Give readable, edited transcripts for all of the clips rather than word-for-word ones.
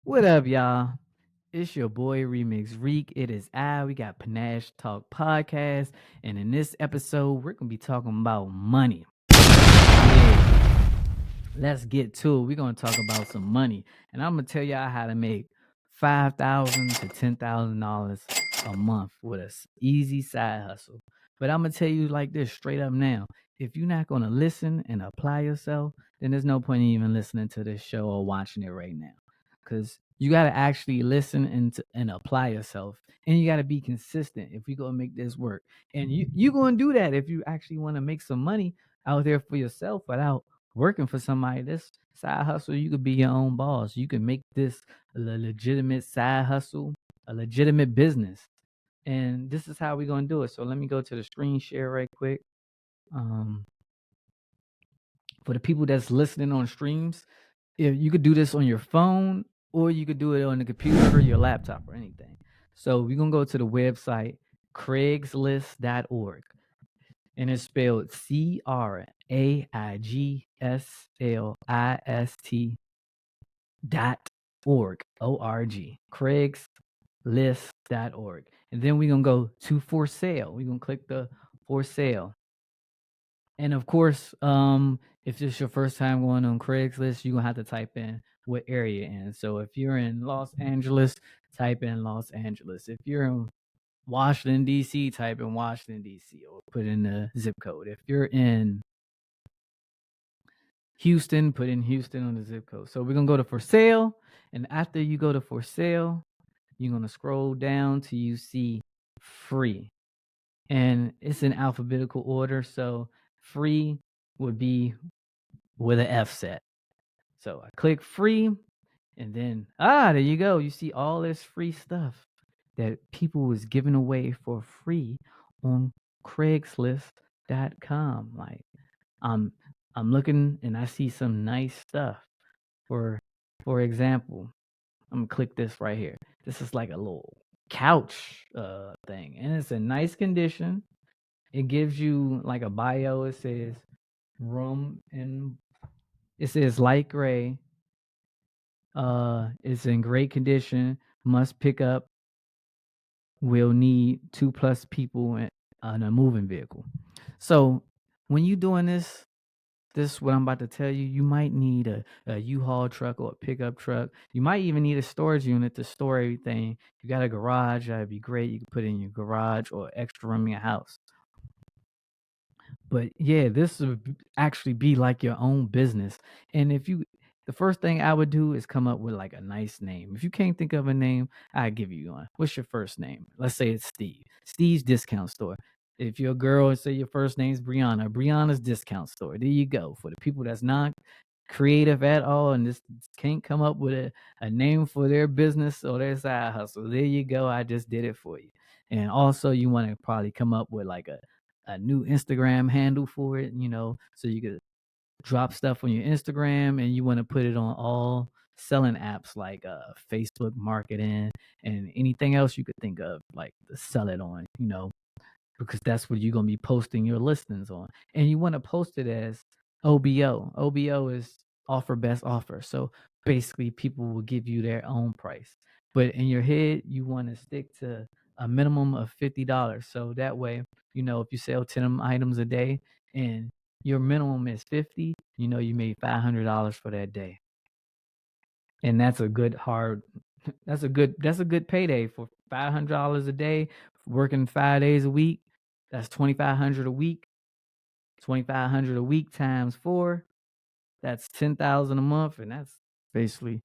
What up, y'all? It's your boy Remix Reek. It is I. We got Panache Talk Podcast. And in this episode, we're going to be talking about money. Yeah. Let's get to it. We're going to talk about some money. And I'm going to tell y'all how to make $5,000 to $10,000 a month with a easy side hustle. But I'm going to tell you like this straight up now. If you're not going to listen and apply yourself, then there's no point in even listening to this show or watching it right now. Because you got to actually listen and apply yourself. And you got to be consistent if we going to make this work. And you're going to do that if you actually want to make some money out there for yourself without working for somebody. This side hustle, you could be your own boss. You can make this a legitimate side hustle, a legitimate business. And this is how we're gonna do it. So let me go to the screen share right quick. Um, for the people that's listening on streams, if you could do this on your phone or you could do it on the computer or your laptop or anything. So we're gonna go to the website Craigslist.org, and it's spelled Craigslist .org, Craigslist.org. And then we're gonna go to for sale. We're gonna click the for sale. And of course, if this is your first time going on Craigslist, you're gonna have to type in what area you're in. So if you're in Los Angeles, type in Los Angeles. If you're in Washington, DC, type in Washington, DC, or put in the zip code. If you're in Houston, put in Houston on the zip code. So we're gonna go to for sale, and after you go to for sale, you're gonna scroll down till you see free, and it's in alphabetical order. So free would be with an F set. So I click free, and then there you go. You see all this free stuff that people was giving away for free on Craigslist.com. Like I'm I'm looking and I see some nice stuff. For for example, I'm gonna click this right here. This is like a little couch thing, and it's in nice condition. It gives you like a bio. It says room and it says light gray. It's in great condition. Must pick up. Will need 2+ people on a moving vehicle. So when you doing this what I'm about to tell you, you might need a U-Haul truck or a pickup truck. You might even need a storage unit to store everything. You got a garage, that'd be great. You can put it in your garage or extra room in your house. But yeah, this would actually be like your own business. And the first thing I would do is come up with like a nice name. If you can't think of a name, I give you one. What's your first name? Let's say it's Steve. Steve's Discount Store. If you're a girl and say your first name's Brianna, Brianna's Discount Store. There you go. For the people that's not creative at all and just can't come up with a name for their business or their side hustle, there you go. I just did it for you. And also, you want to probably come up with like a new Instagram handle for it, so you could drop stuff on your Instagram, and you want to put it on all selling apps like Facebook marketing and anything else you could think of, like to sell it on, because that's what you're going to be posting your listings on. And you want to post it as OBO. OBO is offer best offer. So basically, people will give you their own price. But in your head, you want to stick to a minimum of $50. So that way, if you sell 10 items a day and your minimum is 50, you made $500 for that day. And that's a good payday for $500 a day, working 5 days a week. That's 2,500 a week. 2,500 a week times 4. That's 10,000 a month, and that's basically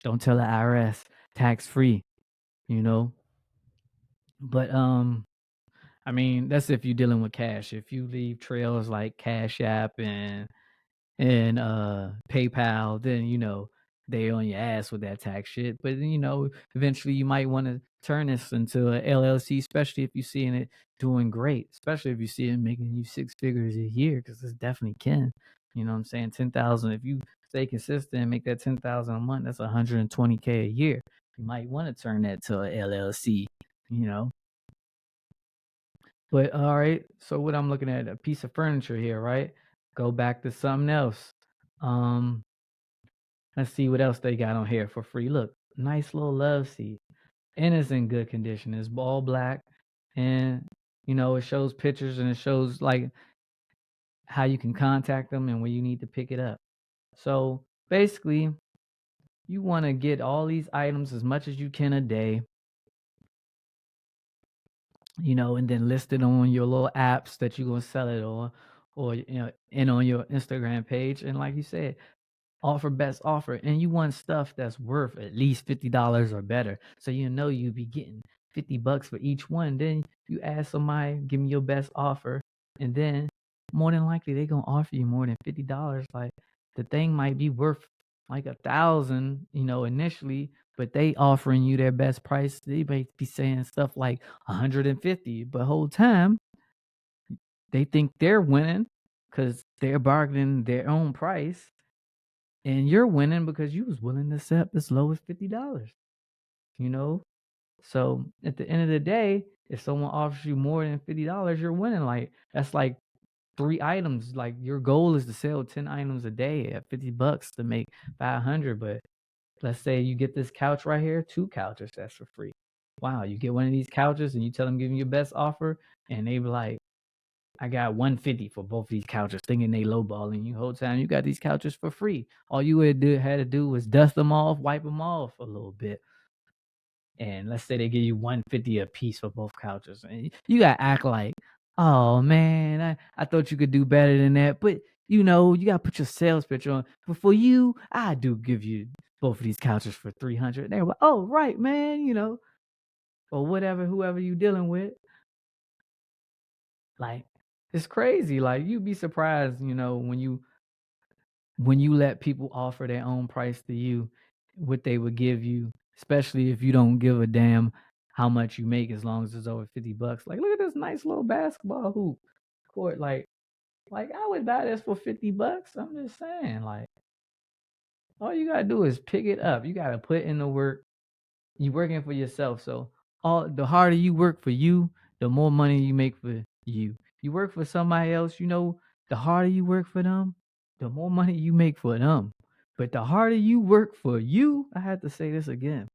don't tell the IRS, tax free, you know. But I mean, that's if you're dealing with cash. If you leave trails like Cash App and PayPal, then they on your ass with that tax shit. But then, eventually you might want to turn this into a LLC, especially if you're seeing it doing great, especially if you see it making you 6 figures a year, because this definitely can. You know what I'm saying? 10,000. If you stay consistent and make that 10,000 a month, that's 120K a year. You might want to turn that to a LLC. You know. But all right. So what I'm looking at, a piece of furniture here, right? Go back to something else. Um, Let's see what else they got on here for free. Look, nice little love seat. And it's in good condition. It's all black. And, it shows pictures and it shows like how you can contact them and when you need to pick it up. So basically, you want to get all these items as much as you can a day, and then list it on your little apps that you're going to sell it on, or, and on your Instagram page. And like you said, offer best offer, and you want stuff that's worth at least $50 or better, so you be getting $50 for each one. Then you ask somebody, give me your best offer, and then more than likely they gonna offer you more than $50. Like, the thing might be worth like 1,000, initially, but they offering you their best price. They might be saying stuff like 150, but whole time they think they're winning because they're bargaining their own price, and you're winning because you was willing to accept as low as $50, you know? So at the end of the day, if someone offers you more than $50, you're winning. Like, that's like 3 items. Like, your goal is to sell 10 items a day at $50 to make 500. But let's say you get this couch right here, 2 couches, that's for free. Wow, you get one of these couches and you tell them give me your best offer, and they be like, I got 150 for both these couches, thinking they lowballing you. Whole time you got these couches for free. All you had to do was dust them off, wipe them off a little bit, and let's say they give you 150 a piece for both couches, and you gotta act like, oh man, I thought you could do better than that, but you gotta put your sales pitch on. But for you, I do give you both of these couches for 300. They're like, oh right, man, or whatever, whoever you dealing with. Like, it's crazy. Like, you'd be surprised, when you let people offer their own price to you, what they would give you, especially if you don't give a damn how much you make as long as it's over $50. Like, look at this nice little basketball hoop court. Like I would buy this for $50. I'm just saying, like, all you gotta do is pick it up. You gotta put in the work. You working for yourself, so all the harder you work for you, the more money you make for you. You work for somebody else, the harder you work for them, the more money you make for them. But the harder you work for you, I had to say this again,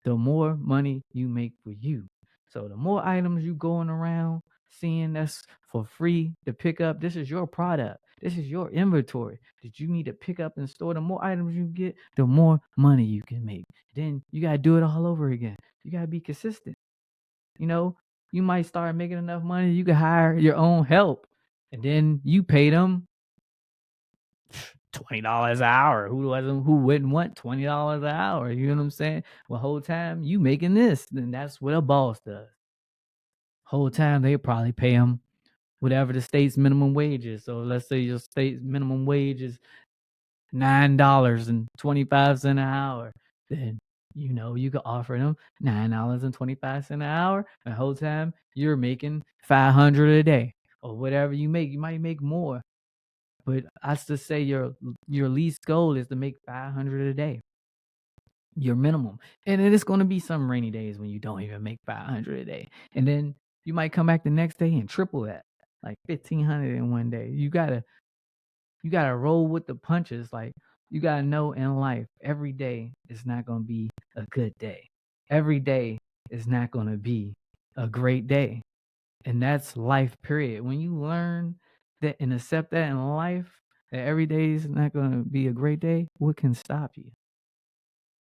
the more money you make for you. So the more items you going around seeing that's for free to pick up, this is your product. This is your inventory that you need to pick up and store. The more items you get, the more money you can make. Then you gotta do it all over again. You gotta be consistent. You know, you might start making enough money, you can hire your own help, and then you pay them $20 an hour. Who wouldn't want $20 an hour? You know what I'm saying? Well, whole time you making this, then that's what a boss does. Whole time they probably pay them whatever the state's minimum wage is. So let's say your state's minimum wage is $9.25 an hour. Then you could offer them $9.25 an hour. And the whole time you're making 500 a day or whatever you make. You might make more, but I still say your least goal is to make 500 a day, your minimum. And then it's going to be some rainy days when you don't even make 500 a day. And then you might come back the next day and triple that, like 1,500 in one day. You gotta roll with the punches. Like, you gotta know in life, every day is not going to be a good day. Every day is not going to be a great day. And that's life, period. When you learn that and accept that in life, that every day is not going to be a great day, what can stop you?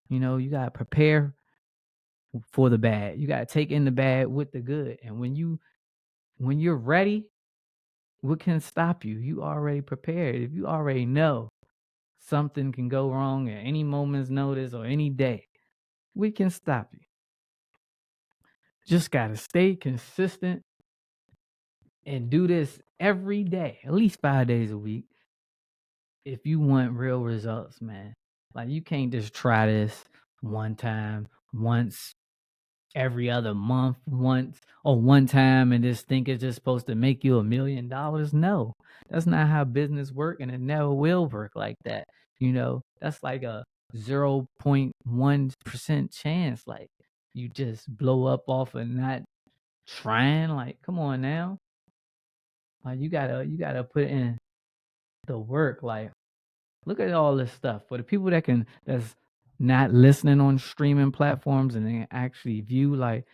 You got to prepare for the bad. You got to take in the bad with the good. And when you're ready, what can stop you? You already prepared. If you already know something can go wrong at any moment's notice or any day, what can stop you? Just got to stay consistent and do this every day, at least 5 days a week, if you want real results, man. Like, you can't just try this one time, once every other month, once or one time, and just think it's just supposed to make you $1 million. No, that's not how business work, and it never will work like that. That's like a 0.1% chance. Like, you just blow up off of not trying. Like, come on now. Like, you gotta put in the work. Like, Look at all this stuff. For the people that's not listening on streaming platforms and they actually view, like,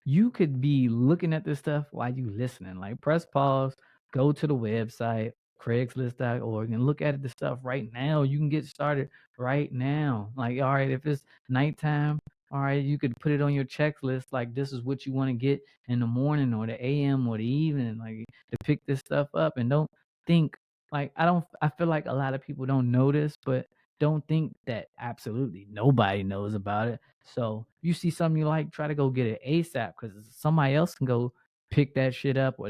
you could be looking at this stuff while you listening. Like, press pause, go to the website, Craigslist.org, and look at the stuff right now. You can get started right now. Like, all right, if it's nighttime, all right, you could put it on your checklist. Like, this is what you want to get in the morning or the AM or the evening, like, to pick this stuff up. And don't think, like, I feel like a lot of people don't know this, but don't think that absolutely nobody knows about it. So you see something you like, try to go get it ASAP because somebody else can go pick that shit up. Or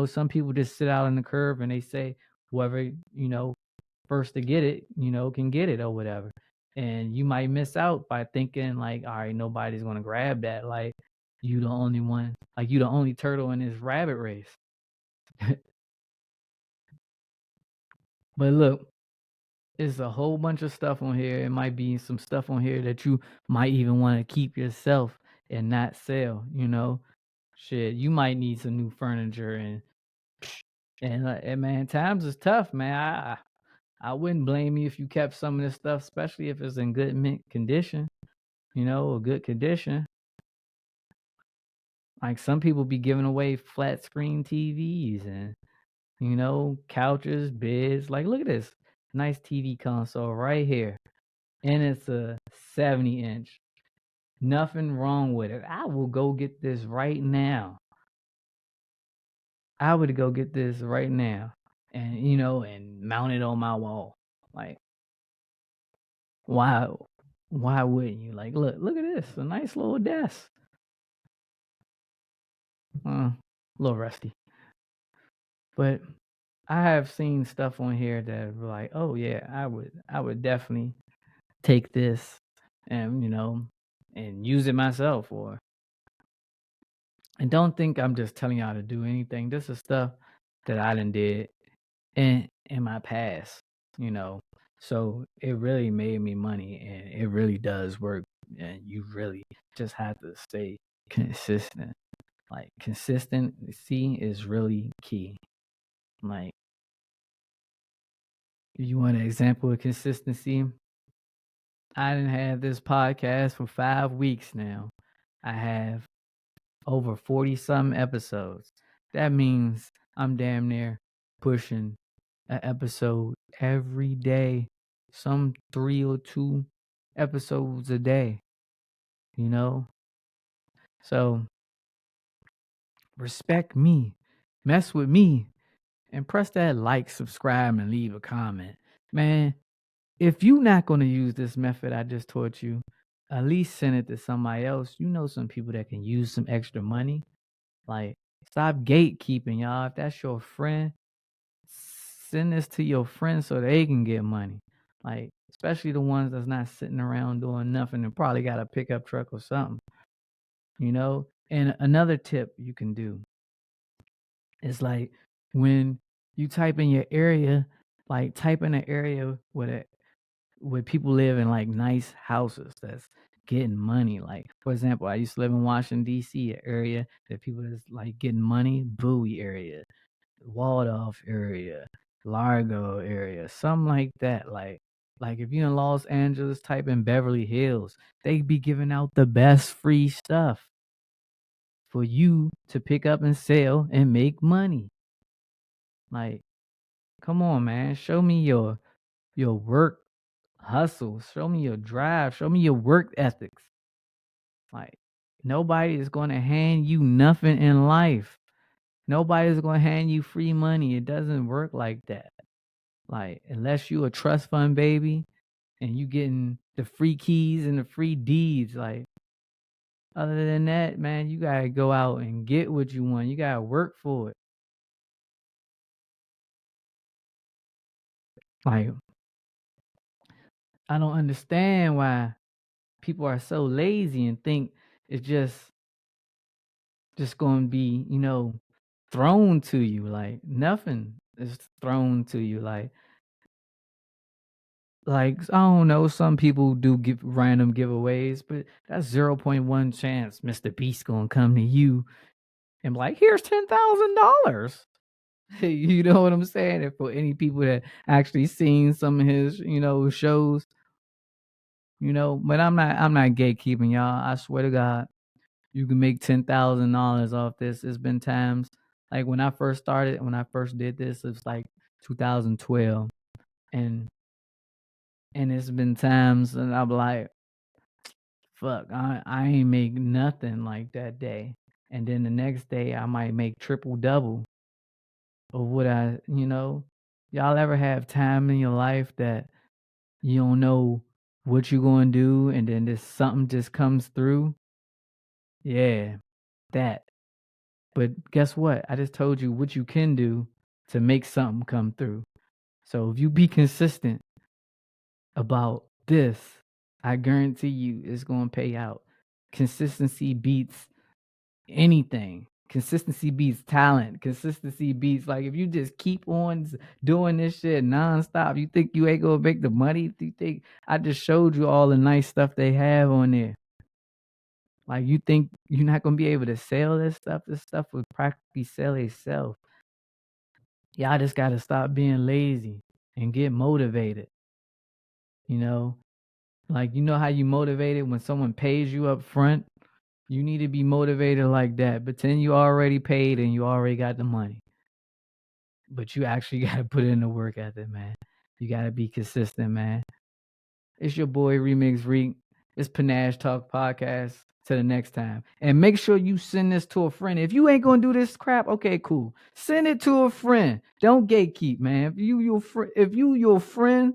some people just sit out on the curb and they say whoever, first to get it, can get it or whatever. And you might miss out by thinking like, all right, nobody's gonna grab that. Like, you the only one, like you the only turtle in this rabbit race. But look, it's a whole bunch of stuff on here. It might be some stuff on here that you might even want to keep yourself and not sell, Shit, you might need some new furniture and man, times is tough, man. I wouldn't blame you if you kept some of this stuff, especially if it's in good mint condition, or good condition. Like, some people be giving away flat screen TVs and couches, beds. Like, look at this nice TV console right here. And it's a 70-inch. Nothing wrong with it. I will go get this right now. I would go get this right now and mount it on my wall. Like, why why wouldn't you? Like, look at this. A nice little desk. A little rusty. But I have seen stuff on here that were like, oh yeah, I would definitely take this and and use it myself. And don't think I'm just telling y'all to do anything. This is stuff that I done did in my past, you know. So it really made me money and it really does work. And you really just have to stay consistent. Like, consistency is really key. Like, you want an example of consistency? I didn't have this podcast for 5 weeks now. I have over 40 some episodes. That means I'm damn near pushing an episode every day, some 3 or 2 episodes a day, you know? So respect me, mess with me, and press that like, subscribe, and leave a comment. Man, if you not going to use this method I just taught you, at least send it to somebody else. You know some people that can use some extra money. Like, stop gatekeeping, y'all. If that's your friend, send this to your friends so they can get money. Like, especially the ones that's not sitting around doing nothing and probably got a pickup truck or something, And another tip you can do is, like, when you type in your area, like, type in an area where people live in, like, nice houses that's getting money. Like, for example, I used to live in Washington D.C., an area that people is like getting money. Bowie area, Waldorf area, Largo area, something like that. Like if you're in Los Angeles, type in Beverly Hills. They be giving out the best free stuff for you to pick up and sell and make money. Like, come on, man. Show me your work hustle. Show me your drive. Show me your work ethics. Like, nobody is going to hand you nothing in life. Nobody's going to hand you free money. It doesn't work like that. Like, unless you a trust fund baby and you getting the free keys and the free deeds. Like, other than that, man, you got to go out and get what you want. You got to work for it. Like, I don't understand why people are so lazy and think it's just going to be, thrown to you. Like, nothing is thrown to you. Like, I don't know, some people do give random giveaways, but that's 0.1 chance Mr. Beast gonna come to you and be like, here's $10,000. You know what I'm saying? And for any people that actually seen some of his, shows, but I'm not gatekeeping y'all. I swear to God, you can make $10,000 off this. It's been times like when I first did this, it was like 2012, and it's been times, and I'm like, fuck, I ain't make nothing like that day, and then the next day I might make triple double of what Y'all ever have time in your life that you don't know what you're going to do, and then this something just comes through? Yeah, that. But guess what? I just told you what you can do to make something come through. So if you be consistent about this, I guarantee you it's going to pay out. Consistency beats anything. Consistency beats talent. Consistency beats, like, if you just keep on doing this shit nonstop, you think you ain't gonna make the money? You think I just showed you all the nice stuff they have on there? Like, you think you're not gonna be able to sell this stuff? This stuff would practically sell itself. Y'all just gotta stop being lazy and get motivated. You know, like, how you motivated when someone pays you up front? You need to be motivated like that. Pretend you already paid and you already got the money. But you actually got to put in the work ethic, man. You got to be consistent, man. It's your boy Remix Reek. It's Panache Talk Podcast. Till the next time. And make sure you send this to a friend. If you ain't gonna do this crap, okay, cool. Send it to a friend. Don't gatekeep, man. If you your friend's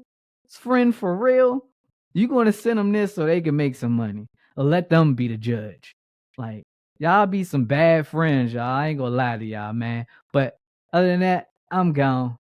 friend for real, you gonna send them this so they can make some money. Or let them be the judge. Like, y'all be some bad friends, y'all. I ain't gonna lie to y'all, man. But other than that, I'm gone.